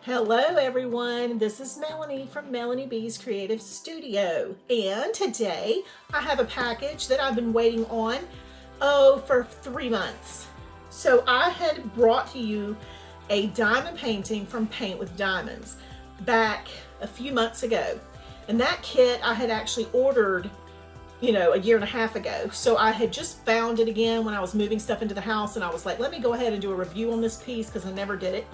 Hello everyone, this is Melanie from Melanie B's Creative Studio, and today I have a package that I've been waiting on for 3 months. So I had brought to you a diamond painting from Paint with Diamonds back a few months ago, and that kit I had actually ordered a year and a half ago. So I had just found it again when I was moving stuff into the house, and I was like, let me go ahead and do a review on this piece because I never did it.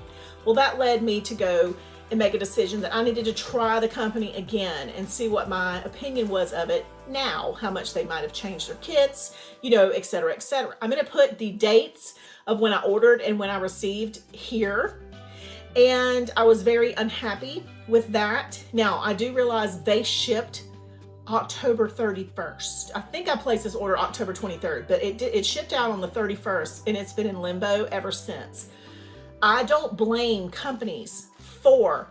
Well, that led me to go and make a decision that I needed to try the company again and see what my opinion was of it now, how much they might have changed their kits, et cetera, et cetera. I'm going to put the dates of when I ordered and when I received here. And I was very unhappy with that. Now, I do realize they shipped October 31st. I think I placed this order October 23rd, but it shipped out on the 31st, and it's been in limbo ever since. I don't blame companies for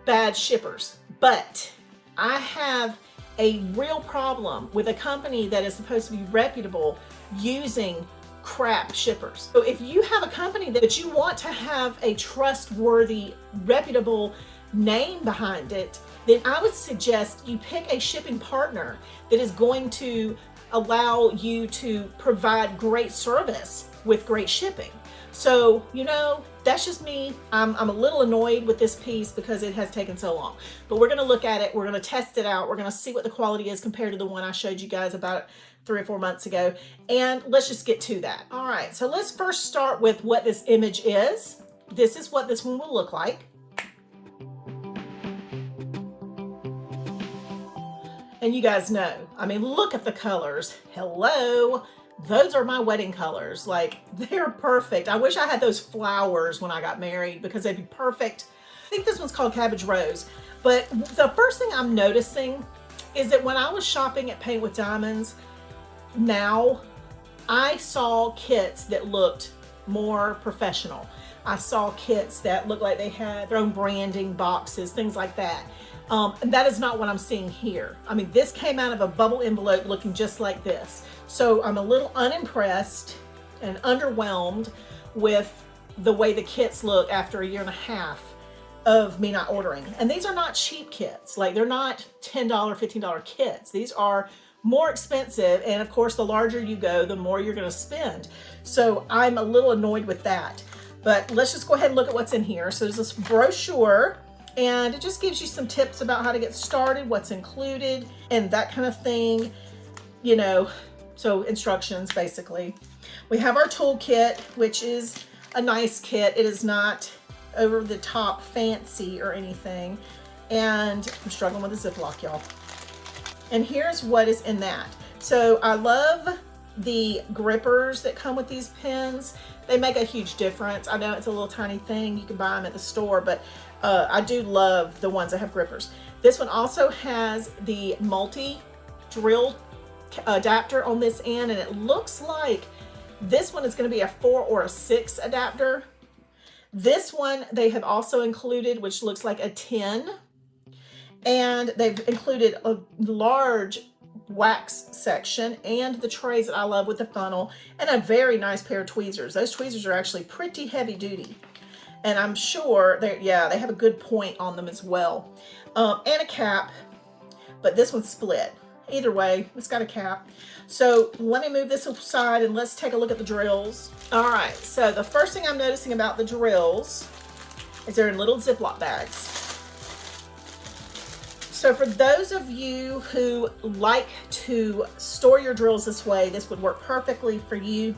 bad shippers, but I have a real problem with a company that is supposed to be reputable using crap shippers. So if you have a company that you want to have a trustworthy, reputable name behind it, then I would suggest you pick a shipping partner that is going to allow you to provide great service with great shipping. So, that's just me. I'm a little annoyed with this piece because it has taken so long. But we're going to look at it. We're going to test it out. We're going to see what the quality is compared to the one I showed you guys about 3 or 4 months ago. And let's just get to that. All right, so let's first start with what this image is. This is what this one will look like. And you guys know, look at the colors. Hello. Those are my wedding colors. Like, they're perfect. I wish I had those flowers when I got married because they'd be perfect. I think this one's called Cabbage Rose. But the first thing I'm noticing is that when I was shopping at Paint with Diamonds, now I saw kits that looked more professional. I saw kits that looked like they had their own branding boxes, things like that. And that is not what I'm seeing here. This came out of a bubble envelope looking just like this. So I'm a little unimpressed and underwhelmed with the way the kits look after a year and a half of me not ordering. And these are not cheap kits. Like, they're not $10, $15 kits. These are more expensive. And of course, the larger you go, the more you're going to spend. So I'm a little annoyed with that. But let's just go ahead and look at what's in here. So there's this brochure, and it just gives you some tips about how to get started, what's included, and that kind of thing, so instructions basically. We have our toolkit, which is a nice kit. It is not over the top fancy or anything. And I'm struggling with the Ziploc, y'all. And here's what is in that. So I love the grippers that come with these pens. They make a huge difference. I know it's a little tiny thing. You can buy them at the store, but I do love the ones that have grippers. This one also has the multi-drill adapter on this end, and it looks like this one is going to be a 4 or a 6 adapter. This one they have also included, which looks like a 10, and they've included a large wax section and the trays that I love with the funnel, and a very nice pair of tweezers. Those tweezers are actually pretty heavy duty, and I'm sure they have a good point on them as well. And a cap, but this one's split. Either way, it's got a cap. So let me move this aside and let's take a look at the drills. All right, so the first thing I'm noticing about the drills is they're in little Ziploc bags. So for those of you who like to store your drills this way, this would work perfectly for you.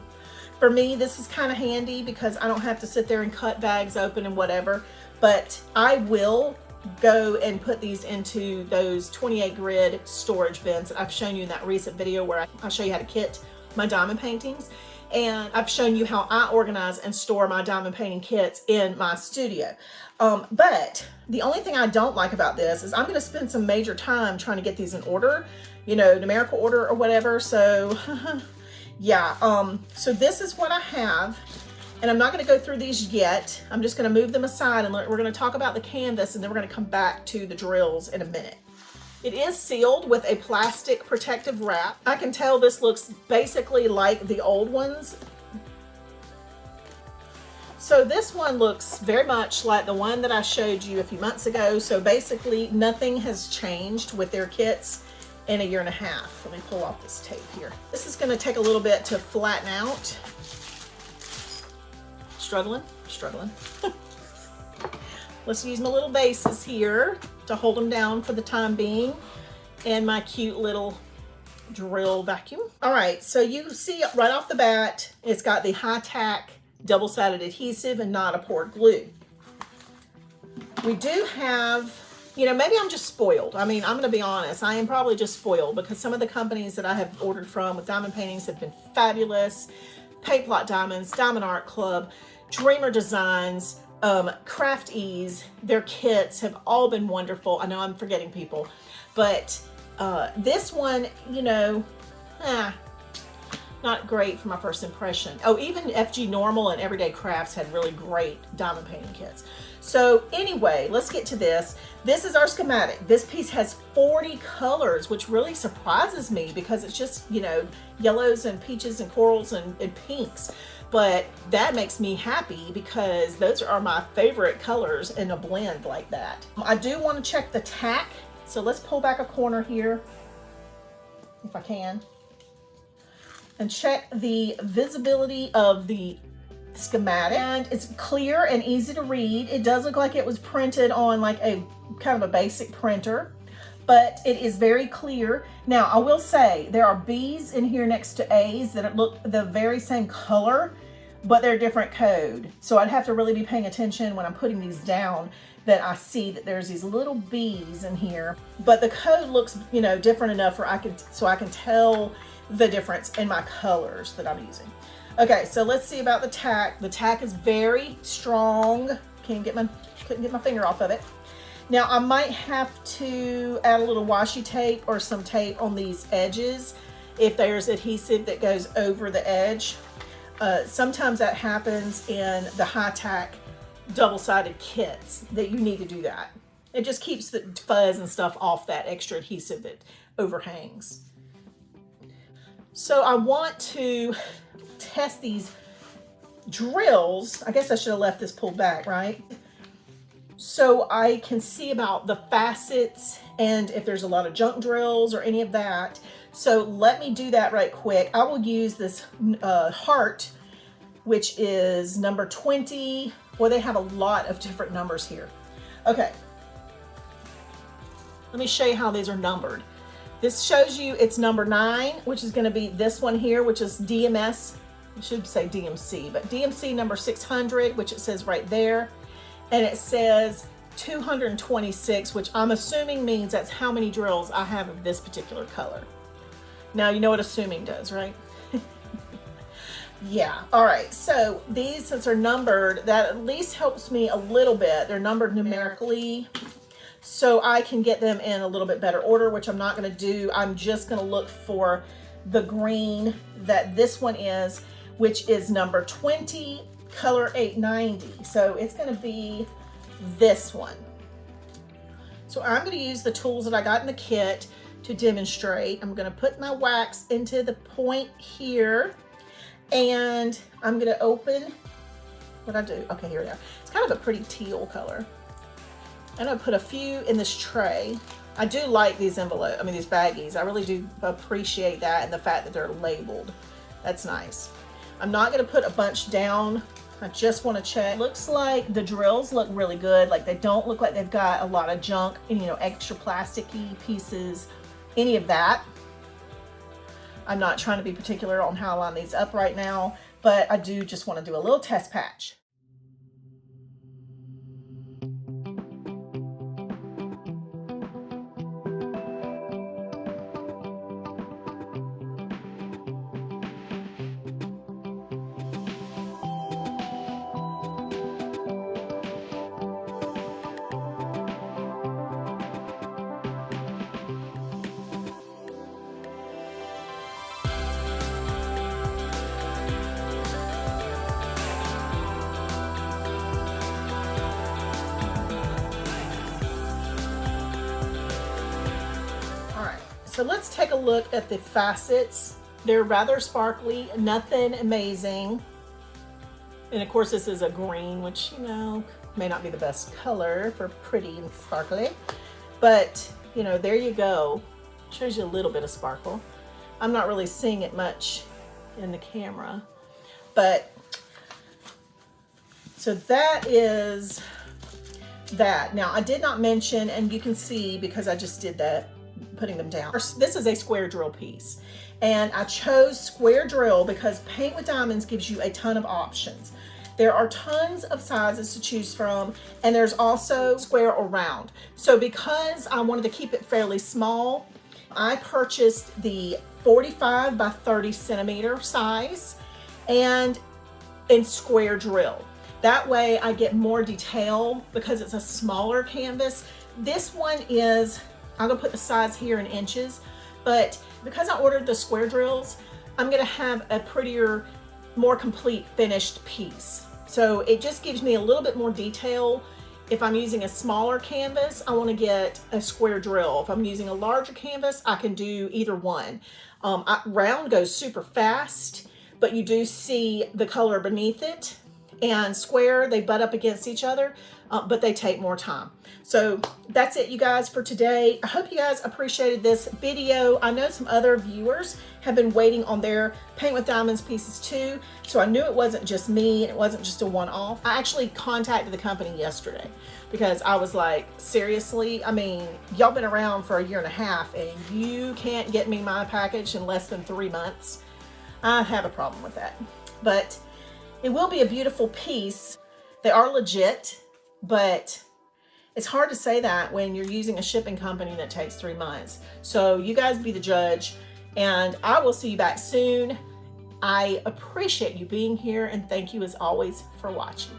For me, this is kind of handy because I don't have to sit there and cut bags open and whatever, but I will go and put these into those 28 grid storage bins that I've shown you in that recent video where I show you how to kit my diamond paintings. And I've shown you how I organize and store my diamond painting kits in my studio. But the only thing I don't like about this is I'm going to spend some major time trying to get these in order, numerical order or whatever. So yeah, so this is what I have. And I'm not going to go through these yet. I'm just going to move them aside, and we're going to talk about the canvas, and then we're going to come back to the drills in a minute. It is sealed with a plastic protective wrap. I can tell this looks basically like the old ones. So this one looks very much like the one that I showed you a few months ago. So basically nothing has changed with their kits in a year and a half. Let me pull off this tape here. This is gonna take a little bit to flatten out. Struggling. Let's use my little bases here to hold them down for the time being, and my cute little drill vacuum. All right, so you see right off the bat, it's got the high tack double-sided adhesive and not a poured glue. We do have, you know, maybe I'm just spoiled. I mean, I'm gonna be honest, I am probably just spoiled because some of the companies that I have ordered from with diamond paintings have been fabulous. Paint Plot Diamonds, Diamond Art Club, Dreamer Designs, Craft Ease, their kits have all been wonderful. I know I'm forgetting people, but this one, you know, not great for my first impression. Oh, even FG Normal and Everyday Crafts had really great diamond painting kits. So anyway, let's get to this. This is our schematic. This piece has 40 colors, which really surprises me because it's just, you know, yellows and peaches and corals and pinks. But that makes me happy because those are my favorite colors in a blend like that. I do want to check the tack. So let's pull back a corner here, if I can, and check the visibility of the schematic. And it's clear and easy to read. It does look like it was printed on like a kind of a basic printer, but it is very clear. Now, I will say there are B's in here next to A's that look the very same color, but they're different code. So I'd have to really be paying attention when I'm putting these down that I see that there's these little B's in here, but the code looks, you know, different enough where I can tell the difference in my colors that I'm using. Okay, so let's see about the tack. The tack is very strong. Couldn't get my finger off of it. Now I might have to add a little washi tape or some tape on these edges if there's adhesive that goes over the edge. Sometimes that happens in the high tack double-sided kits that you need to do that. It just keeps the fuzz and stuff off that extra adhesive that overhangs. So I want to test these drills. I guess I should have left this pulled back, right? So I can see about the facets and if there's a lot of junk drills or any of that. So let me do that right quick. I will use this heart, which is number 20. Well, they have a lot of different numbers here. Okay. Let me show you how these are numbered. This shows you it's number 9, which is going to be this one here, which is DMS. I should say DMC, but DMC number 600, which it says right there. And it says 226, which I'm assuming means that's how many drills I have of this particular color. Now, you know what assuming does, right? Yeah. All right. So these, since they're numbered, that at least helps me a little bit. They're numbered numerically, so I can get them in a little bit better order, which I'm not going to do. I'm just going to look for the green that this one is, which is number 20, color 890. So it's going to be this one. So I'm going to use the tools that I got in the kit to demonstrate. I'm going to put my wax into the point here, and I'm going to open what I do. Okay, here we go. It's kind of a pretty teal color. I'm going to put a few in this tray. I do like these envelopes, these baggies. I really do appreciate that and the fact that they're labeled. That's nice. I'm not going to put a bunch down. I just want to check. Looks like the drills look really good. Like they don't look like they've got a lot of junk, extra plasticky pieces, any of that. I'm not trying to be particular on how I line these up right now, but I do just want to do a little test patch. So let's take a look at the facets. They're rather sparkly, nothing amazing. And of course this is a green, which, you know, may not be the best color for pretty and sparkly. But, you know, there you go. Shows you a little bit of sparkle. I'm not really seeing it much in the camera. But, so that is that. Now, I did not mention, and you can see because I just did that, putting them down. This is a square drill piece. And I chose square drill because Paint with Diamonds gives you a ton of options. There are tons of sizes to choose from, and there's also square or round. So because I wanted to keep it fairly small, I purchased the 45 by 30 centimeter size and in square drill. That way I get more detail because it's a smaller canvas. This one is, I'm gonna put the size here in inches, but because I ordered the square drills, I'm gonna have a prettier, more complete finished piece. So it just gives me a little bit more detail. If I'm using a smaller canvas, I want to get a square drill. If I'm using a larger canvas, I can do either one. Round goes super fast, but you do see the color beneath it. And square, they butt up against each other, but they take more time. So that's it, you guys, for today. I hope you guys appreciated this video. I know some other viewers have been waiting on their Paint with Diamonds pieces too, so I knew it wasn't just me and it wasn't just a one-off. I actually contacted the company yesterday because I was like, seriously? I mean, y'all been around for 1.5 years and you can't get me my package in less than 3 months. I have a problem with that. But it will be a beautiful piece. They are legit, but it's hard to say that when you're using a shipping company that takes 3 months. So you guys be the judge, and I will see you back soon. I appreciate you being here, and thank you as always for watching.